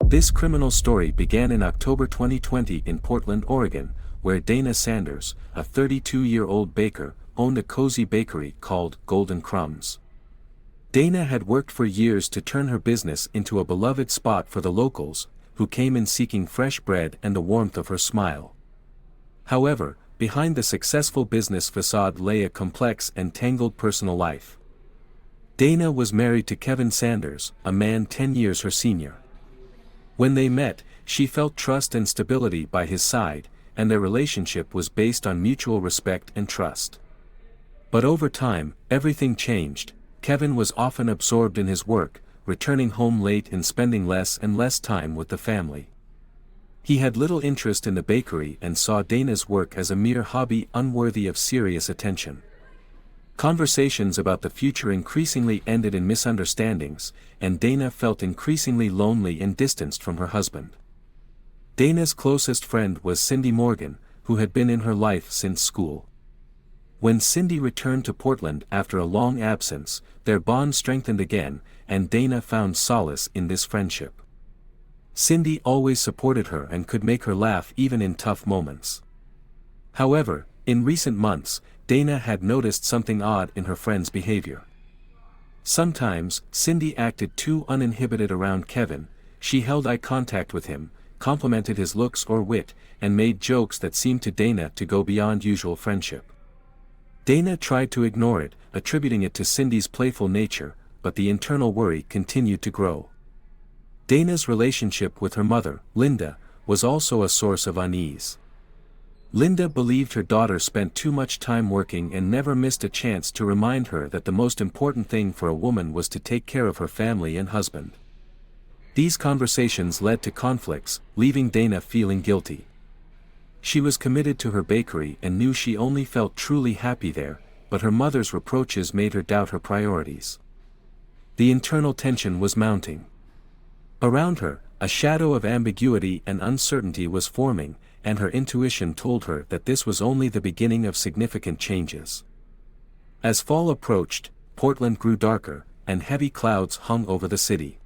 This criminal story began in October 2020 in Portland, Oregon, where Dana Sanders, a 32-year-old baker, owned a cozy bakery called Golden Crumbs. Dana had worked for years to turn her business into a beloved spot for the locals, who came in seeking fresh bread and the warmth of her smile. However, behind the successful business facade lay a complex and tangled personal life. Dana was married to Kevin Sanders, a man 10 years her senior. When they met, she felt trust and stability by his side, and their relationship was based on mutual respect and trust. But over time, everything changed. Kevin was often absorbed in his work, returning home late and spending less and less time with the family. He had little interest in the bakery and saw Dana's work as a mere hobby unworthy of serious attention. Conversations about the future increasingly ended in misunderstandings, and Dana felt increasingly lonely and distanced from her husband. Dana's closest friend was Cindy Morgan, who had been in her life since school. When Cindy returned to Portland after a long absence, their bond strengthened again, and Dana found solace in this friendship. Cindy always supported her and could make her laugh even in tough moments. However, in recent months, Dana had noticed something odd in her friend's behavior. Sometimes, Cindy acted too uninhibited around Kevin. She held eye contact with him, complimented his looks or wit, and made jokes that seemed to Dana to go beyond usual friendship. Dana tried to ignore it, attributing it to Cindy's playful nature, but the internal worry continued to grow. Dana's relationship with her mother, Linda, was also a source of unease. Linda believed her daughter spent too much time working and never missed a chance to remind her that the most important thing for a woman was to take care of her family and husband. These conversations led to conflicts, leaving Dana feeling guilty. She was committed to her bakery and knew she only felt truly happy there, but her mother's reproaches made her doubt her priorities. The internal tension was mounting. Around her, a shadow of ambiguity and uncertainty was forming, and her intuition told her that this was only the beginning of significant changes. As fall approached, Portland grew darker, and heavy clouds hung over the city.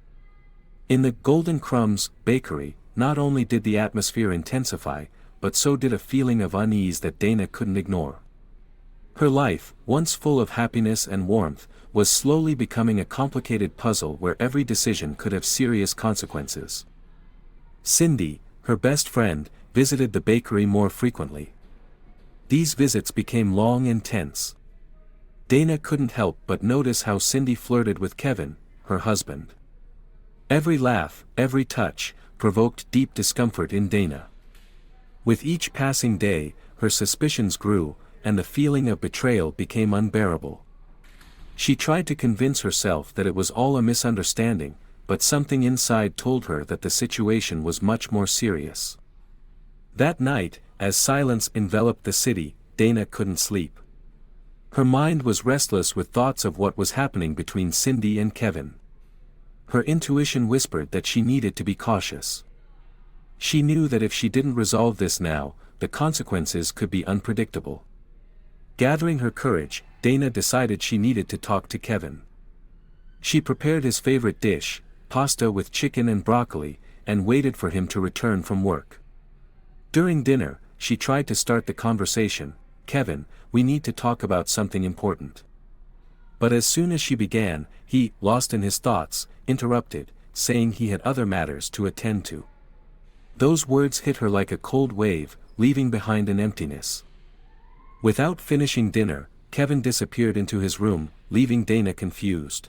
In the Golden Crumbs bakery, not only did the atmosphere intensify, but so did a feeling of unease that Dana couldn't ignore. Her life, once full of happiness and warmth, was slowly becoming a complicated puzzle where every decision could have serious consequences. Cindy, her best friend, visited the bakery more frequently. These visits became long and tense. Dana couldn't help but notice how Cindy flirted with Kevin, her husband. Every laugh, every touch, provoked deep discomfort in Dana. With each passing day, her suspicions grew, and the feeling of betrayal became unbearable. She tried to convince herself that it was all a misunderstanding, but something inside told her that the situation was much more serious. That night, as silence enveloped the city, Dana couldn't sleep. Her mind was restless with thoughts of what was happening between Cindy and Kevin. Her intuition whispered that she needed to be cautious. She knew that if she didn't resolve this now, the consequences could be unpredictable. Gathering her courage, Dana decided she needed to talk to Kevin. She prepared his favorite dish, pasta with chicken and broccoli, and waited for him to return from work. During dinner, she tried to start the conversation. "Kevin, we need to talk about something important." But as soon as she began, he, lost in his thoughts, interrupted, saying he had other matters to attend to. Those words hit her like a cold wave, leaving behind an emptiness. Without finishing dinner, Kevin disappeared into his room, leaving Dana confused.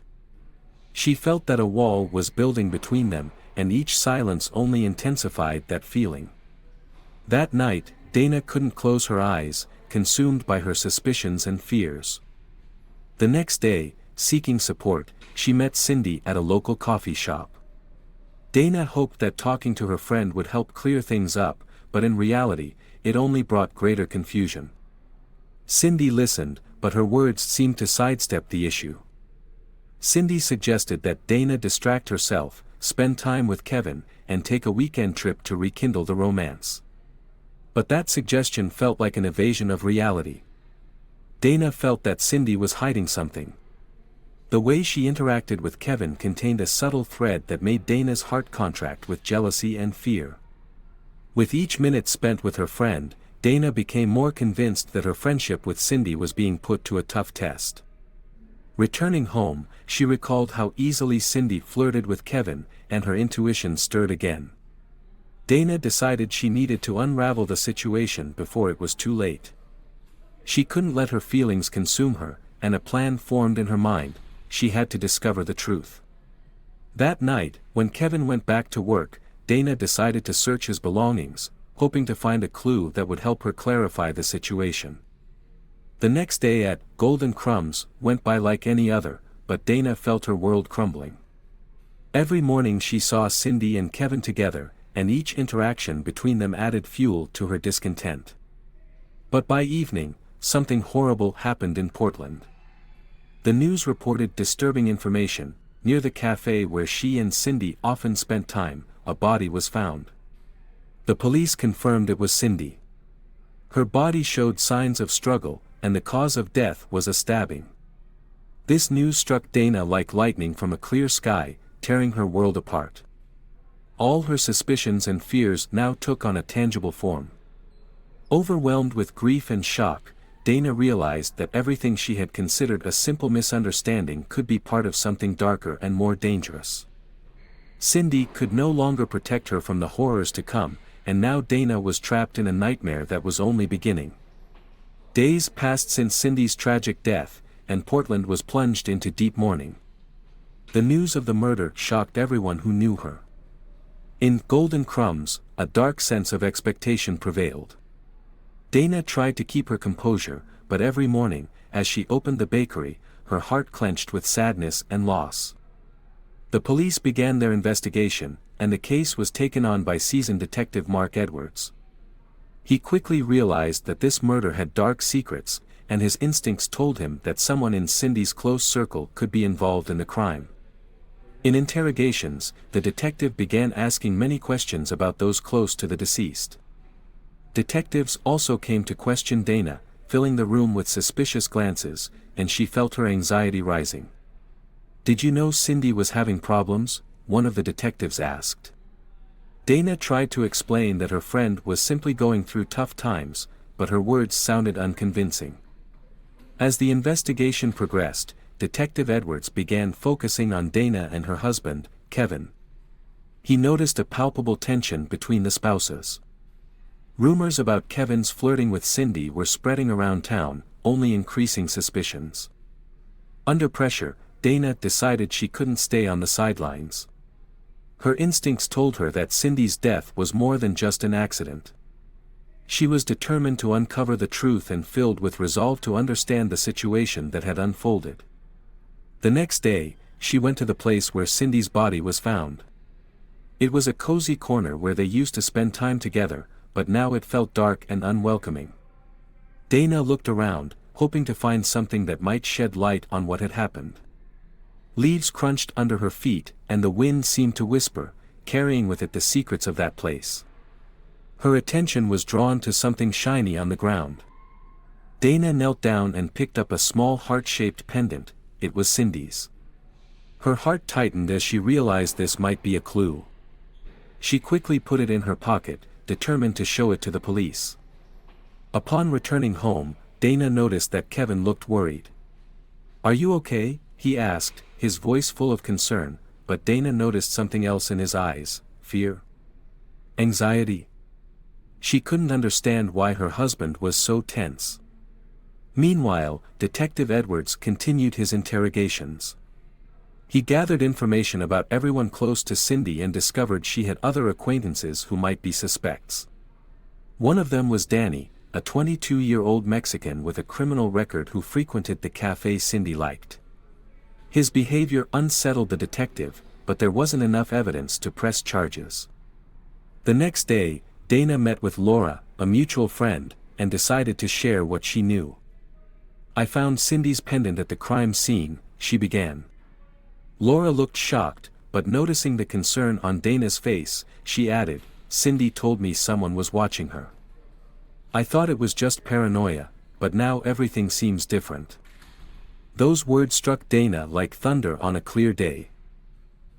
She felt that a wall was building between them, and each silence only intensified that feeling. That night, Dana couldn't close her eyes, consumed by her suspicions and fears. The next day, seeking support, she met Cindy at a local coffee shop. Dana hoped that talking to her friend would help clear things up, but in reality, it only brought greater confusion. Cindy listened, but her words seemed to sidestep the issue. Cindy suggested that Dana distract herself, spend time with Kevin, and take a weekend trip to rekindle the romance. But that suggestion felt like an evasion of reality. Dana felt that Cindy was hiding something. The way she interacted with Kevin contained a subtle thread that made Dana's heart contract with jealousy and fear. With each minute spent with her friend, Dana became more convinced that her friendship with Cindy was being put to a tough test. Returning home, she recalled how easily Cindy flirted with Kevin, and her intuition stirred again. Dana decided she needed to unravel the situation before it was too late. She couldn't let her feelings consume her, and a plan formed in her mind: she had to discover the truth. That night, when Kevin went back to work, Dana decided to search his belongings, hoping to find a clue that would help her clarify the situation. The next day at Golden Crumbs went by like any other, but Dana felt her world crumbling. Every morning she saw Cindy and Kevin together, and each interaction between them added fuel to her discontent. But by evening, something horrible happened in Portland. The news reported disturbing information: near the cafe where she and Cindy often spent time, a body was found. The police confirmed it was Cindy. Her body showed signs of struggle, and the cause of death was a stabbing. This news struck Dana like lightning from a clear sky, tearing her world apart. All her suspicions and fears now took on a tangible form. Overwhelmed with grief and shock, Dana realized that everything she had considered a simple misunderstanding could be part of something darker and more dangerous. Cindy could no longer protect her from the horrors to come, and now Dana was trapped in a nightmare that was only beginning. Days passed since Cindy's tragic death, and Portland was plunged into deep mourning. The news of the murder shocked everyone who knew her. In Golden Crumbs, a dark sense of expectation prevailed. Dana tried to keep her composure, but every morning, as she opened the bakery, her heart clenched with sadness and loss. The police began their investigation, and the case was taken on by seasoned detective Mark Edwards. He quickly realized that this murder had dark secrets, and his instincts told him that someone in Cindy's close circle could be involved in the crime. In interrogations, the detective began asking many questions about those close to the deceased. Detectives also came to question Dana, filling the room with suspicious glances, and she felt her anxiety rising. "Did you know Cindy was having problems?" one of the detectives asked. Dana tried to explain that her friend was simply going through tough times, but her words sounded unconvincing. As the investigation progressed, Detective Edwards began focusing on Dana and her husband, Kevin. He noticed a palpable tension between the spouses. Rumors about Kevin's flirting with Cindy were spreading around town, only increasing suspicions. Under pressure, Dana decided she couldn't stay on the sidelines. Her instincts told her that Cindy's death was more than just an accident. She was determined to uncover the truth and filled with resolve to understand the situation that had unfolded. The next day, she went to the place where Cindy's body was found. It was a cozy corner where they used to spend time together, but now it felt dark and unwelcoming. Dana looked around, hoping to find something that might shed light on what had happened. Leaves crunched under her feet, and the wind seemed to whisper, carrying with it the secrets of that place. Her attention was drawn to something shiny on the ground. Dana knelt down and picked up a small heart-shaped pendant. It was Cindy's. Her heart tightened as she realized this might be a clue. She quickly put it in her pocket, determined to show it to the police. Upon returning home, Dana noticed that Kevin looked worried. "Are you okay?" he asked, his voice full of concern, but Dana noticed something else in his eyes: fear. Anxiety. She couldn't understand why her husband was so tense. Meanwhile, Detective Edwards continued his interrogations. He gathered information about everyone close to Cindy and discovered she had other acquaintances who might be suspects. One of them was Danny, a 22-year-old Mexican with a criminal record who frequented the cafe Cindy liked. His behavior unsettled the detective, but there wasn't enough evidence to press charges. The next day, Dana met with Laura, a mutual friend, and decided to share what she knew. "I found Cindy's pendant at the crime scene," she began. Laura looked shocked, but noticing the concern on Dana's face, she added, "Cindy told me someone was watching her. I thought it was just paranoia, but now everything seems different." Those words struck Dana like thunder on a clear day.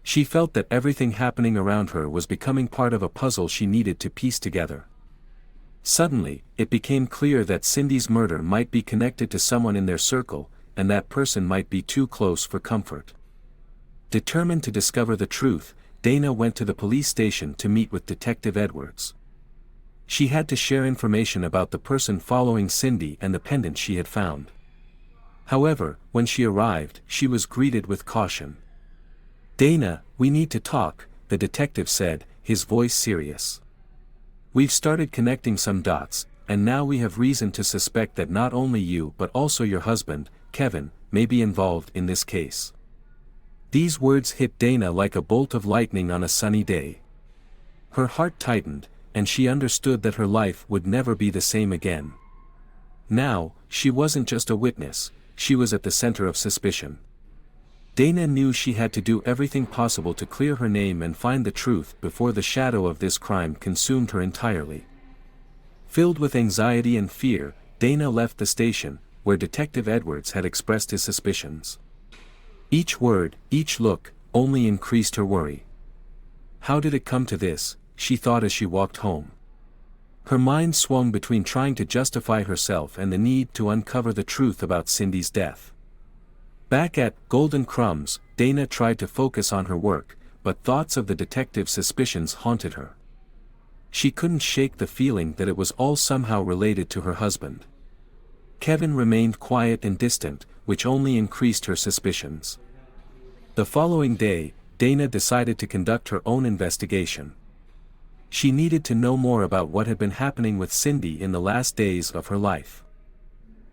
She felt that everything happening around her was becoming part of a puzzle she needed to piece together. Suddenly, it became clear that Cindy's murder might be connected to someone in their circle, and that person might be too close for comfort. Determined to discover the truth, Dana went to the police station to meet with Detective Edwards. She had to share information about the person following Cindy and the pendant she had found. However, when she arrived, she was greeted with caution. "Dana, we need to talk," the detective said, his voice serious. "We've started connecting some dots, and now we have reason to suspect that not only you but also your husband, Kevin, may be involved in this case." These words hit Dana like a bolt of lightning on a sunny day. Her heart tightened, and she understood that her life would never be the same again. Now, she wasn't just a witness, she was at the center of suspicion. Dana knew she had to do everything possible to clear her name and find the truth before the shadow of this crime consumed her entirely. Filled with anxiety and fear, Dana left the station, where Detective Edwards had expressed his suspicions. Each word, each look, only increased her worry. How did it come to this, she thought as she walked home. Her mind swung between trying to justify herself and the need to uncover the truth about Cindy's death. Back at Golden Crumbs, Dana tried to focus on her work, but thoughts of the detective's suspicions haunted her. She couldn't shake the feeling that it was all somehow related to her husband. Kevin remained quiet and distant, which only increased her suspicions. The following day, Dana decided to conduct her own investigation. She needed to know more about what had been happening with Cindy in the last days of her life.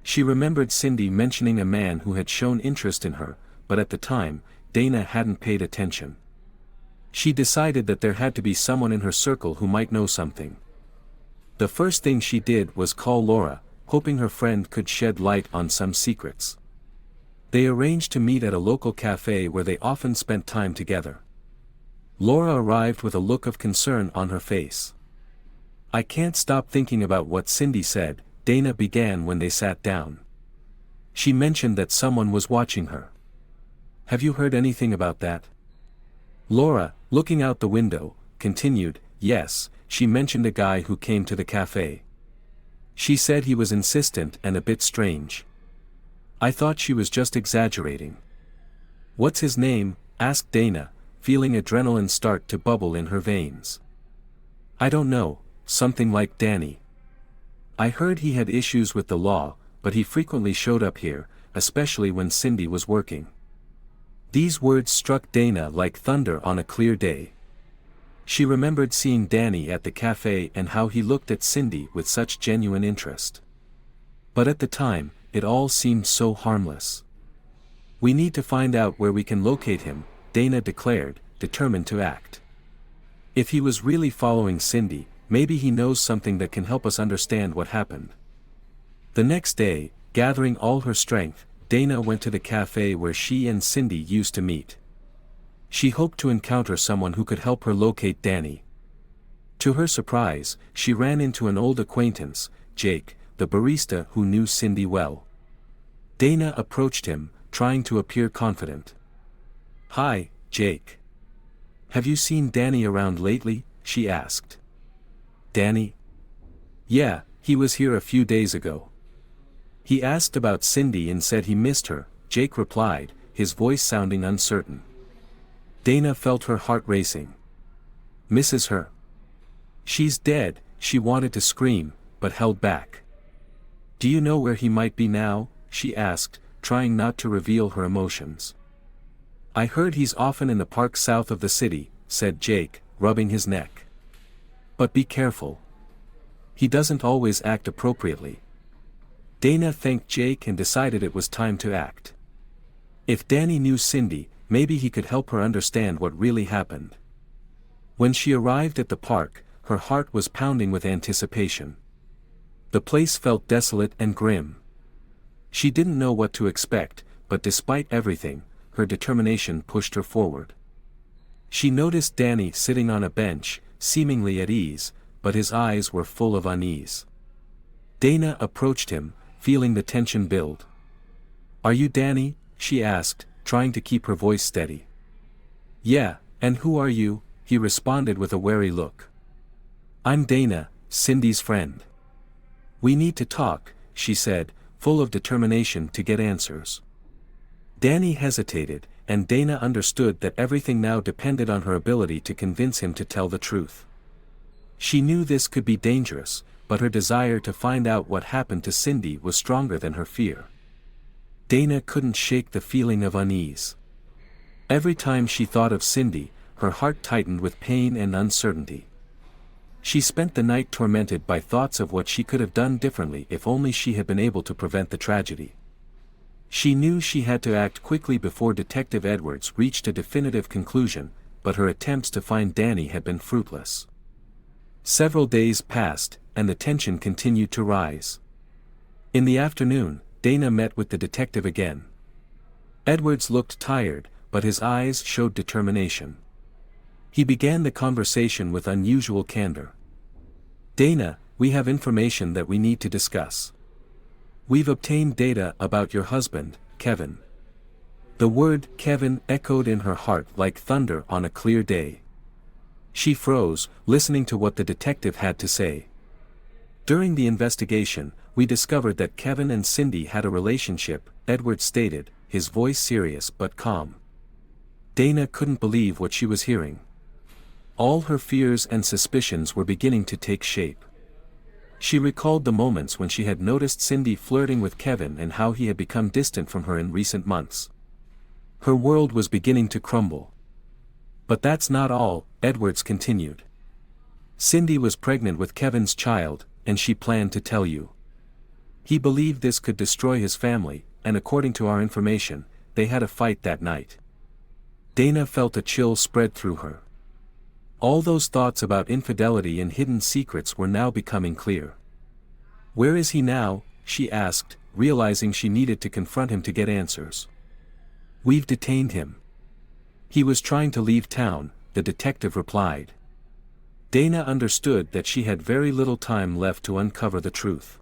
She remembered Cindy mentioning a man who had shown interest in her, but at the time, Dana hadn't paid attention. She decided that there had to be someone in her circle who might know something. The first thing she did was call Laura, hoping her friend could shed light on some secrets. They arranged to meet at a local cafe where they often spent time together. Laura arrived with a look of concern on her face. "I can't stop thinking about what Cindy said," Dana began when they sat down. "She mentioned that someone was watching her. Have you heard anything about that?" Laura, looking out the window, continued, "Yes, she mentioned a guy who came to the cafe. She said he was insistent and a bit strange. I thought she was just exaggerating." "What's his name?" asked Dana, feeling adrenaline start to bubble in her veins. "I don't know, something like Danny. I heard he had issues with the law, but he frequently showed up here, especially when Cindy was working." These words struck Dana like thunder on a clear day. She remembered seeing Danny at the cafe and how he looked at Cindy with such genuine interest. But at the time, it all seemed so harmless. "We need to find out where we can locate him," Dana declared, determined to act. "If he was really following Cindy, maybe he knows something that can help us understand what happened." The next day, gathering all her strength, Dana went to the cafe where she and Cindy used to meet. She hoped to encounter someone who could help her locate Danny. To her surprise, she ran into an old acquaintance, Jake, the barista who knew Cindy well. Dana approached him, trying to appear confident. "Hi, Jake. Have you seen Danny around lately?" she asked. "Danny? Yeah, he was here a few days ago. He asked about Cindy and said he missed her," Jake replied, his voice sounding uncertain. Dana felt her heart racing. "Misses her? She's dead," she wanted to scream, but held back. "Do you know where he might be now?" she asked, trying not to reveal her emotions. "I heard he's often in the park south of the city," said Jake, rubbing his neck. "But be careful. He doesn't always act appropriately." Dana thanked Jake and decided it was time to act. If Danny knew Cindy, maybe he could help her understand what really happened. When she arrived at the park, her heart was pounding with anticipation. The place felt desolate and grim. She didn't know what to expect, but despite everything, her determination pushed her forward. She noticed Danny sitting on a bench, seemingly at ease, but his eyes were full of unease. Dana approached him, feeling the tension build. "Are you Danny?" she asked, trying to keep her voice steady. "Yeah, and who are you?" he responded with a wary look. "I'm Dana, Cindy's friend." "We need to talk," she said, full of determination to get answers. Danny hesitated, and Dana understood that everything now depended on her ability to convince him to tell the truth. She knew this could be dangerous, but her desire to find out what happened to Cindy was stronger than her fear. Dana couldn't shake the feeling of unease. Every time she thought of Cindy, her heart tightened with pain and uncertainty. She spent the night tormented by thoughts of what she could have done differently if only she had been able to prevent the tragedy. She knew she had to act quickly before Detective Edwards reached a definitive conclusion, but her attempts to find Danny had been fruitless. Several days passed, and the tension continued to rise. In the afternoon, Dana met with the detective again. Edwards looked tired, but his eyes showed determination. He began the conversation with unusual candor. "Dana, we have information that we need to discuss. We've obtained data about your husband, Kevin." The word Kevin echoed in her heart like thunder on a clear day. She froze, listening to what the detective had to say. "During the investigation, we discovered that Kevin and Cindy had a relationship," Edwards stated, his voice serious but calm. Dana couldn't believe what she was hearing. All her fears and suspicions were beginning to take shape. She recalled the moments when she had noticed Cindy flirting with Kevin and how he had become distant from her in recent months. Her world was beginning to crumble. "But that's not all," Edwards continued. "Cindy was pregnant with Kevin's child, and she planned to tell you. He believed this could destroy his family, and according to our information, they had a fight that night." Dana felt a chill spread through her. All those thoughts about infidelity and hidden secrets were now becoming clear. "Where is he now?" she asked, realizing she needed to confront him to get answers. "We've detained him. He was trying to leave town," the detective replied. Dana understood that she had very little time left to uncover the truth.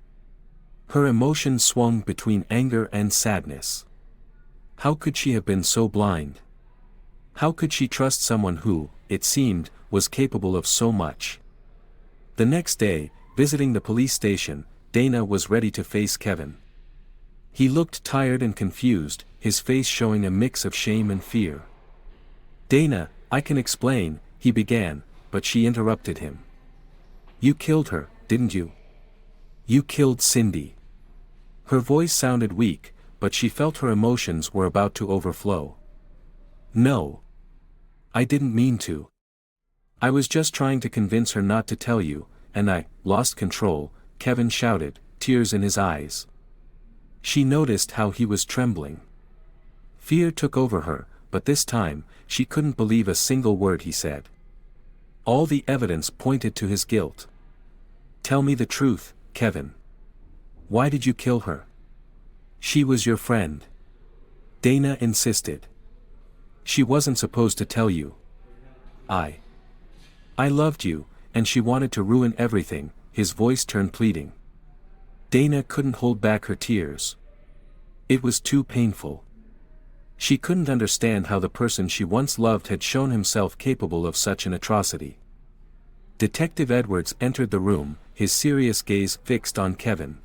Her emotions swung between anger and sadness. How could she have been so blind? How could she trust someone who, it seemed, was capable of so much? The next day, visiting the police station, Dana was ready to face Kevin. He looked tired and confused, his face showing a mix of shame and fear. "Dana, I can explain," he began, but she interrupted him. "You killed her, didn't you? You killed Cindy." Her voice sounded weak, but she felt her emotions were about to overflow. "No. I didn't mean to. I was just trying to convince her not to tell you, and I lost control," Kevin shouted, tears in his eyes. She noticed how he was trembling. Fear took over her, but this time, she couldn't believe a single word he said. All the evidence pointed to his guilt. "Tell me the truth, Kevin. Why did you kill her?" "She was your friend." Dana insisted. "She wasn't supposed to tell you. I loved you, and she wanted to ruin everything," his voice turned pleading. Dana couldn't hold back her tears. It was too painful. She couldn't understand how the person she once loved had shown himself capable of such an atrocity. Detective Edwards entered the room, his serious gaze fixed on Kevin.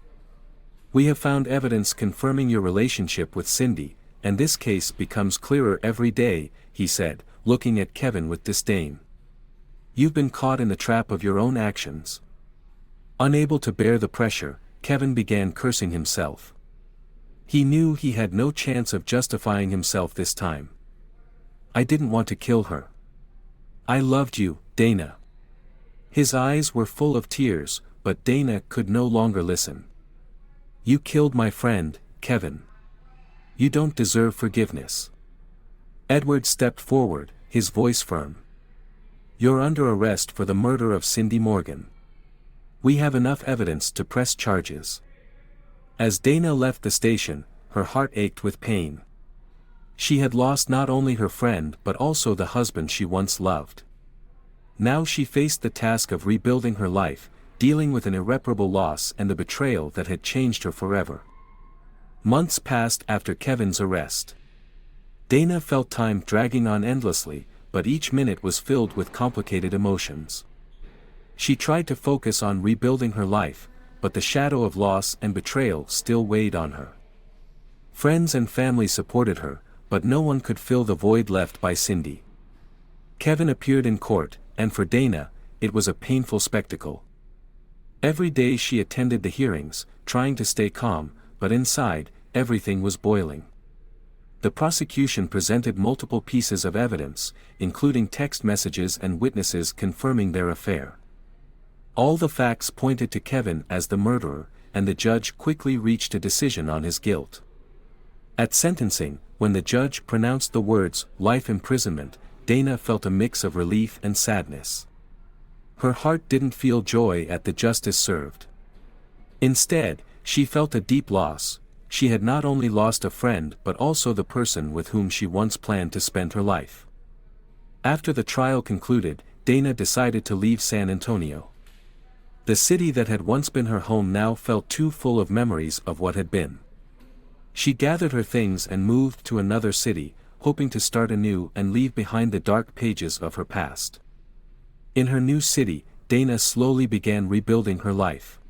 "We have found evidence confirming your relationship with Cindy, and this case becomes clearer every day," he said, looking at Kevin with disdain. "You've been caught in the trap of your own actions." Unable to bear the pressure, Kevin began cursing himself. He knew he had no chance of justifying himself this time. "I didn't want to kill her. I loved you, Dana." His eyes were full of tears, but Dana could no longer listen. "You killed my friend, Kevin. You don't deserve forgiveness." Edward stepped forward, his voice firm. "You're under arrest for the murder of Cindy Morgan. We have enough evidence to press charges." As Dana left the station, her heart ached with pain. She had lost not only her friend but also the husband she once loved. Now she faced the task of rebuilding her life, dealing with an irreparable loss and the betrayal that had changed her forever. Months passed after Kevin's arrest. Dana felt time dragging on endlessly, but each minute was filled with complicated emotions. She tried to focus on rebuilding her life, but the shadow of loss and betrayal still weighed on her. Friends and family supported her, but no one could fill the void left by Cindy. Kevin appeared in court, and for Dana, it was a painful spectacle. Every day she attended the hearings, trying to stay calm, but inside, everything was boiling. The prosecution presented multiple pieces of evidence, including text messages and witnesses confirming their affair. All the facts pointed to Kevin as the murderer, and the judge quickly reached a decision on his guilt. At sentencing, when the judge pronounced the words, "life imprisonment," Dana felt a mix of relief and sadness. Her heart didn't feel joy at the justice served. Instead, she felt a deep loss. She had not only lost a friend but also the person with whom she once planned to spend her life. After the trial concluded, Dana decided to leave San Antonio. The city that had once been her home now felt too full of memories of what had been. She gathered her things and moved to another city, hoping to start anew and leave behind the dark pages of her past. In her new city, Dana slowly began rebuilding her life.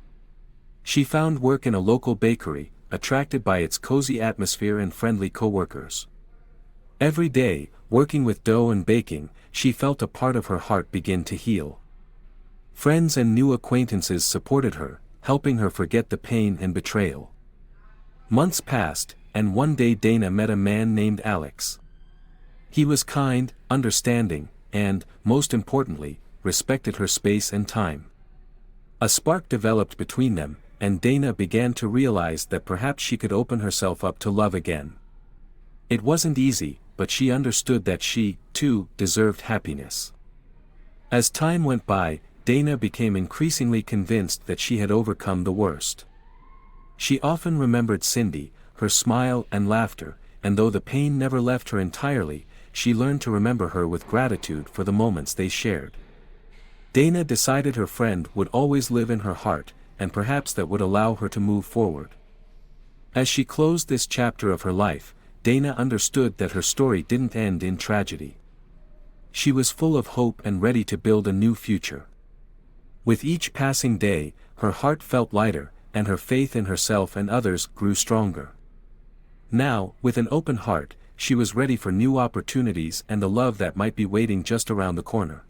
She found work in a local bakery, attracted by its cozy atmosphere and friendly coworkers. Every day, working with dough and baking, she felt a part of her heart begin to heal. Friends and new acquaintances supported her, helping her forget the pain and betrayal. Months passed, and one day Dana met a man named Alex. He was kind, understanding, and, most importantly, respected her space and time. A spark developed between them, and Dana began to realize that perhaps she could open herself up to love again. It wasn't easy, but she understood that she, too, deserved happiness. As time went by, Dana became increasingly convinced that she had overcome the worst. She often remembered Cindy, her smile and laughter, and though the pain never left her entirely, she learned to remember her with gratitude for the moments they shared. Dana decided her friend would always live in her heart, and perhaps that would allow her to move forward. As she closed this chapter of her life, Dana understood that her story didn't end in tragedy. She was full of hope and ready to build a new future. With each passing day, her heart felt lighter, and her faith in herself and others grew stronger. Now, with an open heart, she was ready for new opportunities and the love that might be waiting just around the corner.